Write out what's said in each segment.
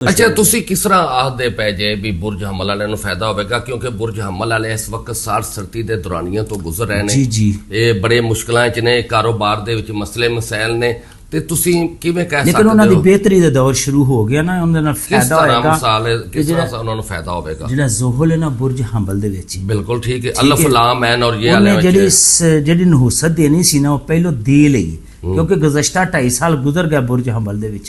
अच्छा तुसी किस तरह आखदे पै जे भी बुरज हमल वाले नु फायदा होवेगा क्योंकि बुरज हमल वाले इस वक्त सार सर्दी दे दौरानियां तो गुजर रहे ने जी ये बड़े मुश्किलां च ने कारोबार दे विच मसले मसाइल ने ते तुसी किवें कह सकदे हो लेकिन उन्हां दी बेहतरी दा दौर शुरू हो गया ना उन्हां नाल फायदा होएगा किस तरह से उन्हां नु फायदा होवेगा जेड़ा ज़ोहल है ना बुरज हमल दे विच बिल्कुल ठीक है अल्फ लाम ऐन और ये वाले जेड़ी नहुसत देनी सी ना वो पहलो दे लई क्योंकि गुज़श्ता 2.5 साल गुजर गया बुरज हमल दे विच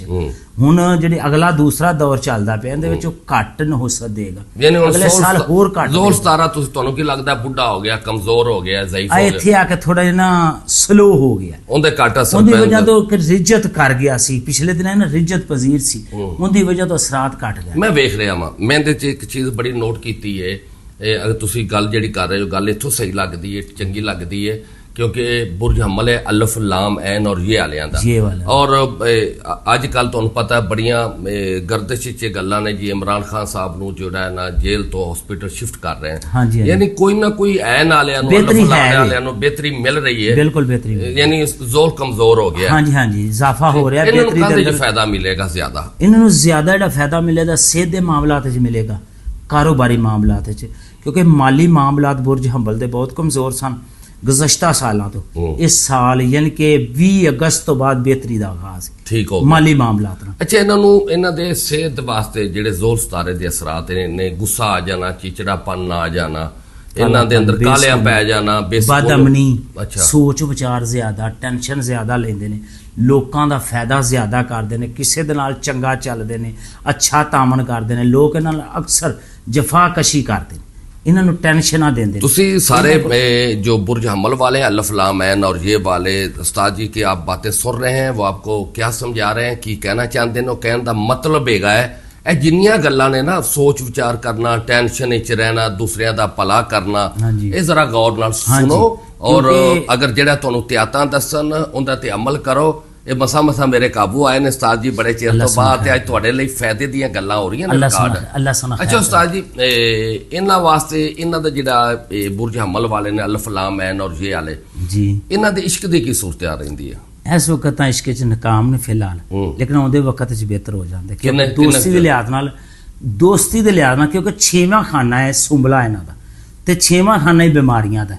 हुण जेड़ी अगला दूसरा दौर चलदा पिया इहदे विच घट नहुसत देगा अगले साल होर घट जोर 17 तुहानू की लगदा बुढ़ा हो गया कमजोर हो गया ज़ईफ हो गया इत्थे आके थोड़ा जिहा ना स्लो हो गया उनदे घट असर उनदी वजह तो रिज्जत कर गया सी पिछले दिन ना रिज्जत पजीर सी उनदी वजह तो असरात घट गए मैं वेख रहा हां मैं इहदे च एक चीज़ बड़ी नोट कीती है अगर तुसी गल जिहड़ी कर रहे हो गल इत्थों सही लगदी है चंगी लगदी है क्योंकि बुरज हमल है अल्फ लाम ऐन और ये वालियां दा और अजकल तुहानू पता है बड़ियां गर्दिश च गल्लां ने जी इमरान खान साहब नू जोड़ा है ना जेल तो हॉस्पिटल शिफ्ट कर रहे हैं यानी कोई ना कोई ऐन वालियां नू अल्फ लाम वालियां नू बेहतरी मिल रही है बिल्कुल बेहतरी यानी जोर कमजोर हो गया हां जी इजाफा हो रहा है बेहतरी दे अंदर फायदा मिलेगा ज्यादा इन्हां नू ज्यादा जेड़ा फायदा मिलेगा सेहत दे मामलात च मिलेगा कारोबारी मामलात च क्योंकि माली मामलात बुरज हमल दे बहुत कमजोर सन गुज़श्ता सालों तो इस साल यानी कि 20 अगस्त तो बाद बेहतरी का आगाज ठीक हो माली मामलात अच्छा इन्हां दे सेहत वास्ते जेडे जोर सतारे दे असरात ने गुस्सा आ जाना चिचड़ापन आ जाना इन्हां दे अंदर कालियां पै जाना बदअमनी सोच विचार ज्यादा टेंशन ज्यादा लेंदे ने लोकां दा फायदा ज्यादा करदे ने किसे दे नाल चंगा चलदे ने अच्छा तामन करदे ने लोक इन्हां नाल अक्सर जफाकशी करदे ने इन्होंने टेंशन देंगे तुसी सारे जो बुरज हमल वाले हैं अल्फ लाम ऐन और ये वाले उस्ताद जी की आप बातें सुन रहे हैं वो आपको क्या समझा रहे हैं की कहना चाहते हैं कहने का मतलब हैगा है ਇਹ ਜਿੰਨੀਆਂ ਗੱਲਾਂ ਨੇ ਨਾ ਸੋਚ ਵਿਚਾਰ ਕਰਨਾ ਟੈਨਸ਼ਨ ਵਿੱਚ ਰਹਿਣਾ ਦੂਸਰਿਆਂ ਦਾ ਭਲਾ ਕਰਨਾ ਇਹ ਜ਼ਰਾ ਗੌਰ ਨਾਲ ਸੁਣੋ ਔਰ ਅਗਰ ਜਿਹੜਾ ਤੁਹਾਨੂੰ ਤਿਆਤਾਂ ਦੱਸਣ ਉਹਦਾ ਤੇ ਅਮਲ ਕਰੋ ਇਹ ਮਸਾ ਮੇਰੇ ਕਾਬੂ ਆਏ ਨੇ ਉਸਤਾਦ ਜੀ ਬੜੇ ਚਿਰ ਤੋਂ ਬਾਅਦ ਤੇ ਅੱਜ ਤੁਹਾਡੇ ਲਈ ਫਾਇਦੇ ਦੀਆਂ ਗੱਲਾਂ ਹੋ ਰਹੀਆਂ ਨੇ ਅੱਲਾਹ ਸੁਣਾ ਅੱਛਾ ਉਸਤਾਦ ਜੀ ਇਹਨਾਂ ਵਾਸਤੇ ਇਹਨਾਂ ਦਾ ਜਿਹੜਾ ਬੁਰਜ ਹਮਲ ਵਾਲੇ ਨੇ ਅਲਫ ਲਾਮ ਐਨ ਔਰ ਇਹ ਵਾਲੇ ਜੀ ਇਹਨਾਂ ਦੇ ਇਸ਼ਕ ਦੀ ਕੀ ਸੂਰਤ ਆ ਰਹਿੰਦੀ ਹੈ इस वक्त तो इश्क च नाकाम ने फिलहाल लेकिन आउंदे वक्त च बेहतर हो जाते क्योंकि दोस्ती के लिहाज नाल क्योंकि 6वां खाना है सुंबला इन्हां दा ते 6वां खाना ही बीमारियां दा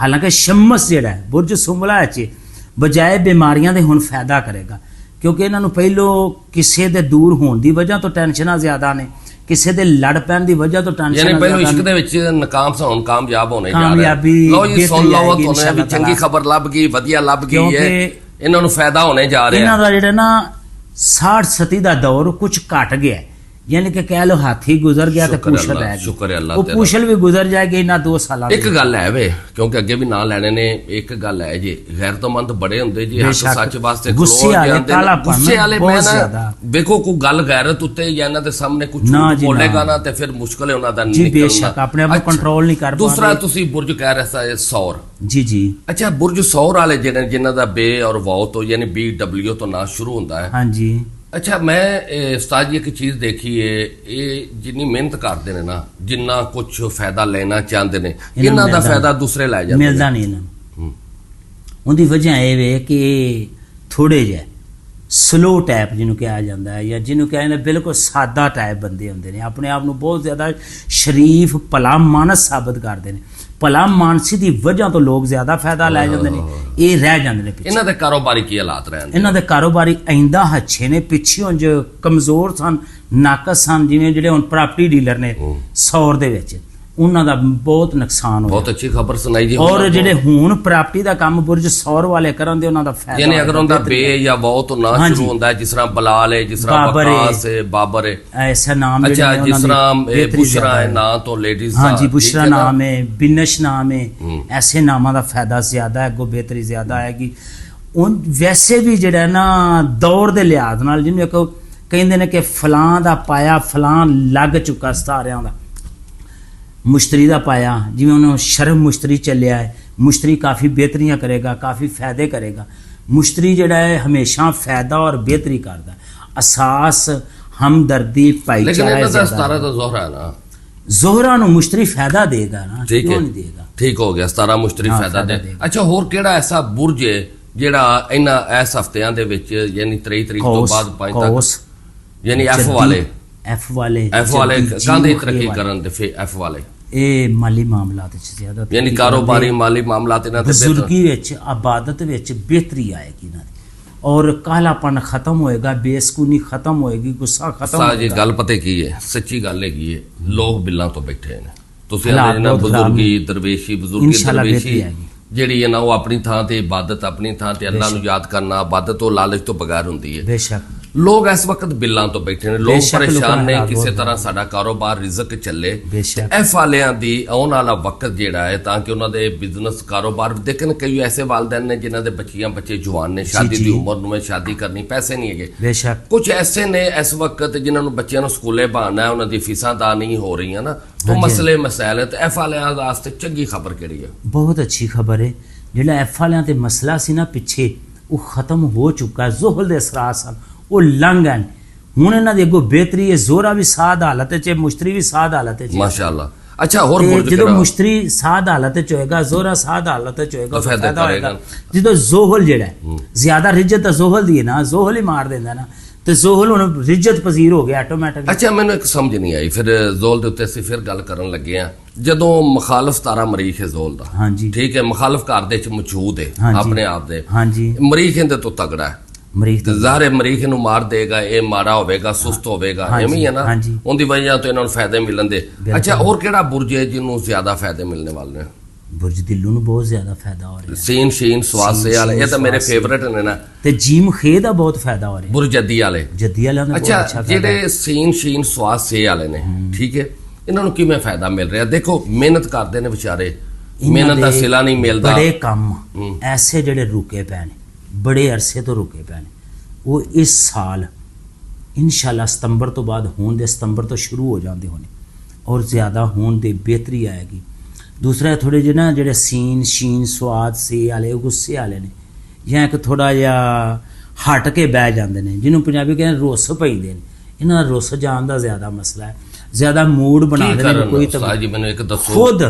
हालांकि शमस जिहड़ा है बुरज सुंबला च बजाय बीमारियां दे हुण फायदा करेगा क्योंकि इन्हां नूं पहलों किसे दे दूर होण दी वजह तो टेंशनां ज्यादा ने किसी दे लड़ पैन दी वजह तो टेंशन यानी पहले इश्क दे विच नाकाम से हुण कामयाब होने जा रहे हैं लो जी सुन लो तुहानू भी चंगी खबर लभ गई वधिया लभ गई है इन्हां नूं फायदा होने जा रहा है इन्हां दा जेड़ा ना 60-70 दा दौर कुछ घट गया यानी कि कह लो हाथी गुजर गया तो पूछल रह गई शुक्र है अल्लाह वो पूछल भी गुजर जाएगी इन्हां 2 साल एक गल है वे क्योंकि अगे भी ना लेने ने एक गल है जी गैरतमंद बड़े हुंदे जी हक सच वास्ते गुस्से वाले मैं ना देखो कोई गल गैरत उत्ते या इन्हां दे सामने कुछ बोलेगा ना ते फिर मुश्किल है उन्हां दा निकलना जी बेशक अपने आप कंट्रोल नहीं कर दूसरा तुसी बुरज कह रहे थे सौर जी अच्छा बुरज सौर वाले जिन्हें जिन्हां दा बे और वाओ तो यानी BW तो ना शुरू हुंदा है हां जी अच्छा मैं उस्ताद जी एक चीज़ देखी है ये जिन्नी मेहनत करते हैं ना जिन्ना कुछ फायदा लेना चाहते हैं इन्हां दा फायदा दूसरे लै जाते मिलता नहीं इन्हां उनकी वजह ये वे कि थोड़े जे स्लो टाइप जिन्हों कहा जाता है या जिन्हों कहने बिल्कुल सादा टाइप बंदे होंगे ने अपने आप को बहुत ज़्यादा शरीफ भला मानस साबित करते हैं भला मानसी की वजह तो लोग ज्यादा फायदा लै जाते हैं ये रह जाते हैं इन्हां दे कारोबारी की हालात रहे इन्हां दे कारोबारी आइंदा अच्छे ने पिछे हुण जो कमजोर सन नाकस सन जिवें जिहड़े हुण प्रॉपर्टी डीलर ने सौर दे विच उन्हां दा बहुत नुकसान होया बहुत अच्छी खबर सुनाई जी और जिहड़े हुण प्रॉपर्टी दा काम बुरज सौर वाले करन दे उन्हां दा फायदा यानी अगर उनका बे या बहुत तो ना शुरू होंदा है जिस तरह बलाल है जिस तरह वकास है बाबर है ऐसा नाम अच्छा जिस तरह बुशरा है ना तो लेडीज हां जी बुशरा नाम है बिनश नाम है ऐसे नामां दा फायदा ज्यादा है गो बेहतरी ज्यादा आएगी उन वैसे भी जिहड़ा ना दौर दे लिहाज नाल जिन्हें कहंदे ने कि फलां दा पाया फलां लग चुका सितारियां दा मुश्तरी का पाया जिवें उन्होंने शर्म मुश्तरी चलिया है मुश्तरी काफ़ी बेहतरियां करेगा काफ़ी फायदे करेगा मुश्तरी जिहड़ा है हमेशा फायदा और बेहतरी करता है असास हमदर्दी भाईचारा जोहरा नूं मुश्तरी फायदा देगा ना क्यों नहीं देगा ठीक हो गया 17 मुश्तरी फायदा दे अच्छा होर किहड़ा ऐसा बुरज है जिहड़ा इन्हां इस हफ्तियां दे विच यानी 23 तरीक तो बाद 5 तक यानी एफ वाले ਐਫ ਵਾਲੇ ਕਾਹਦੀ ਤਰੱਕੀ ਕਰਨ ਤੇ ਫਿਰ ਐਫ ਵਾਲੇ ਇਹ ਮਾਲੀ ਮਾਮਲਾਤ ਵਿੱਚ ਜ਼ਿਆਦਾ ਯਾਨੀ ਕਾਰੋਬਾਰੀ ਮਾਲੀ ਮਾਮਲਾਤ ਇਹਨਾਂ ਤੇ ਬਜ਼ੁਰਗੀ ਵਿੱਚ ਆਬਾਦਤ ਵਿੱਚ ਬਿਹਤਰੀ ਆਏਗੀ ਇਹਨਾਂ ਦੀ ਔਰ ਕਾਲਾਪਨ ਖਤਮ ਹੋਏਗਾ, ਬੇਸਕੂਨੀ ਖਤਮ ਹੋਏਗੀ, ਗੁੱਸਾ ਖਤਮ ਹੋਏਗਾ। ਜੀ ਗੱਲ ਪਤਾ ਕੀ ਹੈ, ਸੱਚੀ ਗੱਲ ਹੈਗੀ ਹੈ, ਲੋਕ ਬਿੱਲਾਂ ਤੋਂ ਬੈਠੇ ਨੇ। ਤੁਸੀਂ ਇਹਨਾਂ ਬਜ਼ੁਰਗੀ ਦਰਵੇਸ਼ੀ ਜਿਹੜੀ ਹੈ ਨਾ ਉਹ ਆਪਣੀ ਥਾਂ ਤੇ ਇਬਾਦਤ, ਆਪਣੀ ਥਾਂ ਤੇ ਅੱਲਾਹ ਨੂੰ ਯਾਦ ਕਰਨਾ, ਇਬਾਦਤ ਤੋਂ ਲਾਲਚ ਤੋਂ ਬਗੈਰ ਹੁੰਦੀ ਹੈ। ਬੇਸ਼ੱਕ ਲੋਕ ਇਸ ਵਕਤ ਬਿੱਲਾਂ ਤੋਂ ਬੈਠੇ ਨੇ, ਲੋਕ ਪਰੇਸ਼ਾਨ ਨੇ, ਕਿਸੇ ਤਰ੍ਹਾਂ ਸਾਡਾ ਕਾਰੋਬਾਰ ਰਿਜ਼ਕ ਚੱਲੇ। ਐਫ ਵਾਲਿਆਂ ਦੀ ਆਉਣ ਵਾਲਾ ਵਕਤ ਜਿਹੜਾ ਹੈ ਤਾਂ ਕਿ ਉਹਨਾਂ ਦੇ ਬਿਜ਼ਨਸ ਕਾਰੋਬਾਰ ਦੇਖਣ। ਕਈ ਐਸੇ ਵਾਲਦੈਨ ਨੇ ਜਿਨ੍ਹਾਂ ਦੇ ਬੱਚੇ ਜਵਾਨ ਨੇ, ਸ਼ਾਦੀ ਦੀ ਉਮਰ ਨੂੰ ਸ਼ਾਦੀ ਕਰਨੀ, ਪੈਸੇ ਨਹੀਂ ਹੈਗੇ। ਬੇਸ਼ੱਕ ਕੁਝ ਐਸੇ ਨੇ ਇਸ ਵਕਤ ਜਿਨ੍ਹਾਂ ਨੂੰ ਬੱਚਿਆਂ ਨੂੰ ਸਕੂਲੇ ਬਹਾਨਾ ਹੈ, ਉਹਨਾਂ ਦੀ ਫੀਸਾਂ ਅਦਾ ਨਹੀਂ ਹੋ ਰਹੀਆਂ ਨਾ, ਉਹ ਮਸਲੇ ਮਸਾਇਲ ਹੈ। ਤੇ ਐਫ ਵਾਲਿਆਂ ਵਾਸਤੇ ਚੰਗੀ ਖਬਰ ਕਿਹੜੀ ਹੈ? ਬਹੁਤ ਅੱਛੀ ਖਬਰ ਹੈ। ਜਿਹੜਾ ਐਫ ਵਾਲਿਆਂ ਤੇ ਮਸਲਾ ਸੀ ਨਾ ਪਿੱਛੇ, ਉਹ ਖਤਮ ਹੋ ਚੁੱਕਾ ਹੈ। ਜ਼ੋਹਲ ਦੇ ਅਸਰਾਰ ਸਨ, ਉਹ ਲੰਘ ਗਏ। ਹੁਣ ਇਹਨਾਂ ਦੀ ਅੱਗੋਂ ਬਿਹਤਰੀ ਹੈ। ਜ਼ੋਰਾ ਵੀ ਸਾਦ ਹਾਲਤ 'ਚ, ਮੁਸ਼ਤਰੀ ਵੀ ਸਾਦ ਹਾਲਤ 'ਚ, ਮਾਸ਼ਾਅੱਲਾ। ਅੱਛਾ, ਹੋਰ ਜਦੋਂ ਮੁਸ਼ਤਰੀ ਸਾਦ ਹਾਲਤ 'ਚ ਹੋਏਗਾ, ਜ਼ੋਰਾ ਸਾਦ ਹਾਲਤ 'ਚ ਹੋਏਗਾ, ਫਾਇਦਾ ਹੋਏਗਾ। ਜਦੋਂ ਜ਼ੋਹਲ ਜਿਹੜਾ ਜ਼ਿਆਦਾ ਰਿਜਤ ਤਾਂ ਜ਼ੋਹਲ ਦੀ ਹੈ ਨਾ, ਜ਼ੋਹਲ ਹੀ ਮਾਰ ਦਿੰਦਾ ਨਾ, ਤੇ ਜ਼ੋਹਲ ਹੁਣ ਰਿਜਤ ਪਜ਼ੀਰ ਹੋ ਗਿਆ ਆਟੋਮੈਟਿਕ। ਅੱਛਾ, ਮੈਨੂੰ ਇੱਕ ਸਮਝ ਨਹੀਂ ਆਈ ਫਿਰ ਜ਼ੋਲ ਦੇ ਉੱਤੇ ਅਸੀਂ ਫਿਰ ਗੱਲ ਕਰਨ ਲੱਗੇ ਆ। ਜਦੋਂ ਮੁਖਾਲਫ ਤਾਰਾ ਮਰੀਖ ਹੈ ਜ਼ੋਲ ਦਾ, ਹਾਂਜੀ ਠੀਕ ਹੈ, ਮੁਖਾਲਫ ਘਰ ਦੇ ਵਿੱਚ ਮੌਜੂਦ ਹੈ ਆਪਣੇ ਆਪ ਦੇ, ਹਾਂਜੀ, ਮਰੀਖ ਇਹਦੇ ਤੋਂ ਤਗੜਾ ਹੈ, ਮਰੀਖ ਜ਼ਾਹਰ ਮਰੀਖ ਨੂੰ ਮਾਰ ਦੇਗਾ, ਇਹ ਮਾੜਾ ਹੋਵੇਗਾ, ਸੁਸਤ ਹੋਵੇਗਾ, ਐਵੇਂ ਹੀ ਹੈ ਨਾ, ਉਹਦੀ ਵਜ੍ਹਾ ਤੋਂ ਇਹਨਾਂ ਨੂੰ ਫਾਇਦੇ ਮਿਲਣ ਦੇ। ਅੱਛਾ, ਹੋਰ ਕਿਹੜਾ ਬੁਰਜ ਹੈ ਜਿਹਨੂੰ ਜ਼ਿਆਦਾ ਫਾਇਦੇ ਮਿਲਣੇ ਵਾਲੇ ਨੇ? ਬੁਰਜ ਦਿੱਲੂ ਨੂੰ ਬਹੁਤ ਜ਼ਿਆਦਾ ਫਾਇਦਾ ਹੋ ਰਿਹਾ। ਸੀਨ ਸ਼ੀਨ ਸਵਾਸੇ ਵਾਲੇ ਇਹ ਤਾਂ ਮੇਰੇ ਫੇਵਰੇਟ ਨੇ ਨਾ, ਤੇ ਜੀਮ ਖੇ ਦਾ ਬਹੁਤ ਫਾਇਦਾ ਹੋ ਰਿਹਾ। ਬੁਰਜ ਜੱਦੀ ਵਾਲੇ ਦਾ ਅੱਛਾ, ਜਿਹੜੇ ਸੀਨ ਸ਼ੀਨ ਸਵਾਸੇ ਵਾਲੇ ਨੇ, ਠੀਕ ਹੈ, ਇਹਨਾਂ ਨੂੰ ਕਿਵੇਂ ਫਾਇਦਾ ਮਿਲ ਰਿਹਾ? ਦੇਖੋ, ਮਿਹਨਤ ਕਰਦੇ ਨੇ ਵਿਚਾਰੇ, ਮਿਹਨਤ ਦਾ ਸਿਲਾ ਨਹੀਂ ਮਿਲਦਾ। ਬੜੇ ਕੰਮ ਐਸੇ ਜਿਹੜੇ ਰੁਕੇ ਪਏ ਨੇ, ਬੜੇ ਅਰਸੇ ਤੋਂ ਰੁਕੇ ਪਏ ਨੇ, ਉਹ ਇਸ ਸਾਲ ਇਨਸ਼ਾਅੱਲਾ ਸਤੰਬਰ ਤੋਂ ਬਾਅਦ ਹੋਣ ਦੇ, ਸਤੰਬਰ ਤੋਂ ਸ਼ੁਰੂ ਹੋ ਜਾਂਦੇ ਹੋਣੇ ਔਰ ਜ਼ਿਆਦਾ ਹੋਣ ਦੇ, ਬਿਹਤਰੀ ਆਏਗੀ। ਦੂਸਰਾ ਥੋੜੇ ਜਿਹੇ ਨਾ ਜਿਹੜੇ ਸੀਨ ਸ਼ੀਨ ਸਵਾਦ ਸੇ ਵਾਲੇ, ਗੁੱਸੇ ਵਾਲੇ ਨੇ, ਜਾਂ ਇੱਕ ਥੋੜਾ ਜਿਹਾ ਹਟ ਕੇ ਬਹਿ ਜਾਂਦੇ ਨੇ, ਜਿਹਨੂੰ ਪੰਜਾਬੀ ਕਹਿੰਦੇ ਰੁੱਸ ਪੈਂਦੇ ਨੇ। ਇਹਨਾਂ ਦਾ ਰੁੱਸ ਜਾਣ ਦਾ ਜ਼ਿਆਦਾ ਮਸਲਾ ਹੈ, ਜ਼ਿਆਦਾ ਮੂਡ ਬਣਾਉਂਦੇ ਨੇ। ਕੋਈ ਤਾਂ ਖੁਦ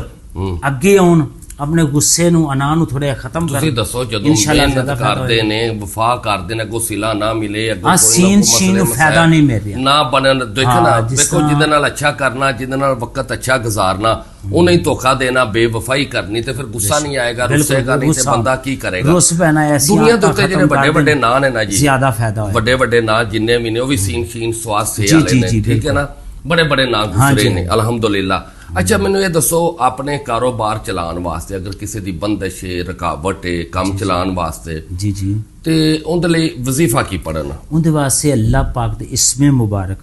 ਅੱਗੇ ਆਉਣ, ਆਪਣੇ ਗੁੱਸੇ ਨੂੰ, ਅਨਾ ਨੂੰ ਥੋੜਾ ਖਤਮ ਕਰ। ਤੁਸੀਂ ਦੱਸੋ, ਜਦੋਂ ਮਿਹਨਤ ਕਰਦੇ ਨੇ, ਵਫਾ ਕਰਦੇ ਨੇ, ਅੱਗੋਂ ਸਿਲਾ ਨਾ ਮਿਲੇ, ਅੱਗੋਂ ਸੀਨ ਸ਼ੀਨ ਨੂੰ ਫਾਇਦਾ ਨਹੀਂ ਮਿਲ ਰਿਹਾ ਨਾ ਬਣਨ। ਦੇਖੋ, ਜਿਹਦੇ ਨਾਲ ਅੱਛਾ ਕਰਨਾ, ਜਿਹਦੇ ਨਾਲ ਵਕਤ ਅੱਛਾ ਗੁਜ਼ਾਰਨਾ, ਉਹਨੇ ਹੀ ਧੋਖਾ ਦੇਣਾ, ਬੇਵਫਾਈ ਕਰਨੀ, ਤੇ ਫਿਰ ਗੁੱਸਾ ਨਹੀਂ ਆਏਗਾ, ਰੁੱਸੇਗਾ ਨਹੀਂ, ਤੇ ਬੰਦਾ ਕੀ ਕਰੇਗਾ? ਰੁੱਸ ਪੈਣਾ ਐਸੀ ਦੁਨੀਆ ਦੇ ਉੱਤੇ ਜਿਹੜੇ ਵੱਡੇ ਵੱਡੇ ਨਾਂ ਨੇ ਨਾ ਜੀ, ਜ਼ਿਆਦਾ ਫਾਇਦਾ ਹੋਇਆ। ਵੱਡੇ ਵੱਡੇ ਨਾਂ ਜਿੰਨੇ ਵੀ ਨੇ, ਉਹ ਵੀ ਸੀਨ ਸ਼ੀਨ ਸਵਾਦ ਸੇ ਵਾਲੇ ਨੇ, ਠੀਕ ਹੈ ਨਾ, ਬੜੇ ਬੜੇ ਨਾਂ ਗੁਜ਼ਰੇ ਨੇ, ਅਲਹਮਦੁਲਿਲਾ। ਅੱਛਾ, ਮੈਨੂੰ ਇਹ ਦੱਸੋ, ਆਪਣੇ ਕਾਰੋਬਾਰ ਚਲਾਉਣ ਵਾਸਤੇ ਅਗਰ ਕਿਸੇ ਦੀ ਬੰਦਸ਼ ਹੈ, ਰੁਕਾਵਟ ਹੈ ਕੰਮ ਚਲਾਉਣ ਵਾਸਤੇ, ਜੀ ਜੀ, ਤੇ ਉਹਦੇ ਲਈ ਵਜ਼ੀਫਾ ਕੀ ਪੜ੍ਹਨ? ਉਹਦੇ ਵਾਸਤੇ ਅੱਲਾਹ ਪਾਕ ਦੇ ਇਸਮੇ ਮੁਬਾਰਕ,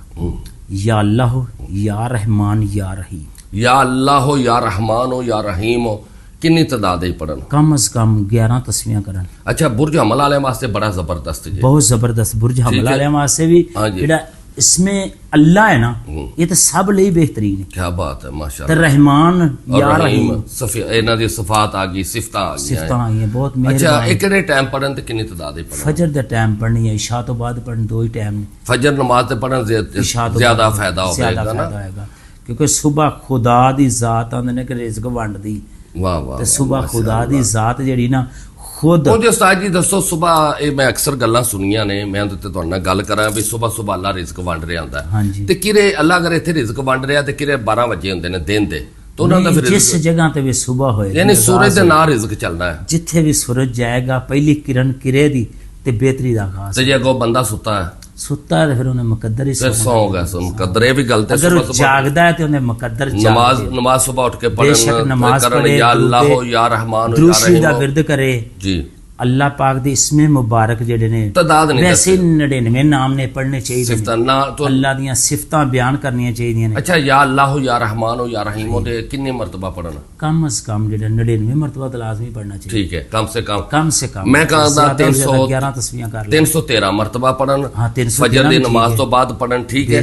ਯਾ ਅੱਲਾਹ ਹੋ, ਯਾ ਰਹਿਮਾਨ, ਯਾ ਰਹੀਮ, ਯਾ ਅੱਲਾਹ ਹੋ, ਯਾ ਰਹਿਮਾਨ ਹੋ, ਯਾ ਰਹੀਮ ਹੋ, ਕਿੰਨੀ ਤਾਦਾਦ ਹੈ ਪੜ੍ਹਨ? ਕਮ ਅਜ਼ ਕਮ 11 ਤਸਵੀਆਂ ਕਰਨ। ਅੱਛਾ, ਬੁਰਜ ਹਮਲ ਵਾਲਿਆਂ ਵਾਸਤੇ ਬੜਾ ਜ਼ਬਰਦਸਤ ਜੀ, ਬਹੁਤ ਜ਼ਬਰਦਸਤ। ਬੁਰਜ ਹਮਲ ਵਾਲਿਆਂ ਵਾਸਤੇ ਵੀ ਜਿਹੜਾ इसमें अल्लाह है ना, ये तो सब ਲਈ बेहतरीन है। क्या बात है, माशाअल्लाह। तो रहमान या रहीम, ਇਹਨਾਂ ਦੀ ਸਿਫਾਤ ਆ ਗਈ, ਸਿਫਤਾਂ ਆ ਗਈਆਂ, ਬਹੁਤ ਮਿਹਰਬਾਨ। ਅੱਛਾ, ਇਹ ਕਿਹੜੇ ਟਾਈਮ ਪੜਨ ਤੇ ਕਿੰਨੀ ਤਾਦਾਦ ਹੈ ਪੜਨ? ਫਜਰ ਦੇ ਟਾਈਮ ਪੜਨੀ ਹੈ, ਇਸ਼ਾ ਤੋਂ ਬਾਅਦ ਪੜਨ, ਦੋ ਹੀ ਟਾਈਮ ਨੇ। ਫਜਰ ਨਮਾਜ਼ ਤੇ ਪੜਨ ਜ਼ਿਆਦਾ ਫਾਇਦਾ ਹੋਵੇਗਾ ਨਾ, ਕਿਉਂਕਿ ਸਵੇਰ ਖੁਦਾ ਦੀ ਜ਼ਾਤ ਆਂਦੇ ਨੇ ਕਿ ਰਿਜ਼ਕ ਵੰਡਦੀ। ਵਾਹ ਵਾਹ। ਤੇ ਸਵੇਰ ਖੁਦਾ ਦੀ ਜ਼ਾਤ ਜਿਹੜੀ ਨਾ ਖੁਦ। ਉਹ ਉਸਤਾਦ ਜੀ ਦੱਸੋ, ਸਵੇਰ ਇਹ ਮੈਂ ਅਕਸਰ ਗੱਲਾਂ ਸੁਣੀਆਂ ਨੇ, ਮੈਂ ਉਹਦੇ ਤੇ ਤੁਹਾਡੇ ਨਾਲ ਗੱਲ ਕਰਾਂ ਵੀ ਸਵੇਰ ਅੱਲਾ ਰਿਜ਼ਕ ਵੰਡ ਰਿਹਾ ਹੁੰਦਾ ਹੈ, ਤੇ ਕਿਰੇ ਅੱਲਾ ਅਗਰ ਇੱਥੇ ਰਿਜ਼ਕ ਵੰਡ ਰਿਹਾ ਤੇ ਕਿਰੇ 12 ਵਜੇ ਹੁੰਦੇ ਨੇ ਦਿਨ ਦੇ, ਤਾਂ ਉਹਨਾਂ ਦਾ ਫਿਰ ਜਿਸ ਜਗ੍ਹਾ ਤੇ ਵੀ ਸਵੇਰ ਹੋਏ, ਯਾਨੀ ਸੂਰਜ ਦੇ ਨਾਲ ਰਿਜ਼ਕ ਚੱਲਦਾ ਹੈ। ਜਿੱਥੇ ਵੀ ਸੂਰਜ ਜਾਏਗਾ, ਪਹਿਲੀ ਕਿਰਨ ਕਿਰੇ ਦੀ ਤੇ ਬਿਹਤਰੀ ਦਾ ਖਾਸ। ਤੇ ਜੇ ਅੱਗੋਂ ਬੰਦਾ ਸੁੱਤਾ ਹੈ, ਸੁੱਤਾ ਹੈ, ਫਿਰ ਉਹਨੇ ਮੁਕੱਦਰ ਹੀ ਸੌਂਗਾ। ਮੁਕੱਦਰ ਇਹ ਵੀ ਗਲਤ ਹੈ। ਅਗਰ ਜਾਗਦਾ ਹੈ ਤੇ ਉਹਨੇ ਮੁਕੱਦਰ ਨਮਾਜ਼ ਸੁਬਹ ਉੱਠ ਕੇ ਪੜ੍ਹਨ, ਯਾ ਅੱਲਾਹ ਹੋ, ਯਾ ਰਹਿਮਾਨ ਹੋ, ਯਾ ਰਹੀਮ ਦਾ ਵਿਰਦ ਕਰੇ ਜੀ। ਅੱਲਾਹ ਪਾਕ ਦੇ ਇਸਮੇ ਮੁਬਾਰਕ ਜਿਹੜੇ ਨੇ, ਤਾਦਾਦ ਨਹੀਂ, ਵੈਸੇ 99 ਨਾਮ ਨੇ ਪੜ੍ਹਨੇ ਚਾਹੀਦੇ ਨੇ, ਅੱਲਾਹ ਦੀਆਂ ਸਿਫਤਾਂ ਬਿਆਨ ਕਰਨੀਆਂ ਚਾਹੀਦੀਆਂ ਨੇ। ਅੱਛਾ, ਯਾ ਅੱਲਾਹ ਹੋ, ਯਾ ਰਹਿਮਾਨ ਹੋ, ਯਾ ਰਹੀਮ ਉਹਦੇ ਕਿੰਨੇ ਮਰਤਬਾ ਪੜ੍ਹਨ? ਕਮ ਅਜ਼ ਕਮ ਜਿਹੜਾ 99 ਮਰਤਬਾ ਤਾਂ ਲਾਜ਼ਮੀ ਪੜ੍ਹਨਾ ਚਾਹੀਦਾ। ਠੀਕ ਹੈ, ਕਮ ਸੇ ਕਮ ਮੈਂ ਕਹਾਂਗਾ 311 ਤਸਬੀਹਾਂ ਕਰ ਲੈ, 313 ਮਰਤਬਾ ਪੜ੍ਹਨ, ਫਜਰ ਦੀ ਨਮਾਜ਼ ਤੋਂ ਬਾਅਦ ਪੜ੍ਹਨ, ਠੀਕ ਹੈ।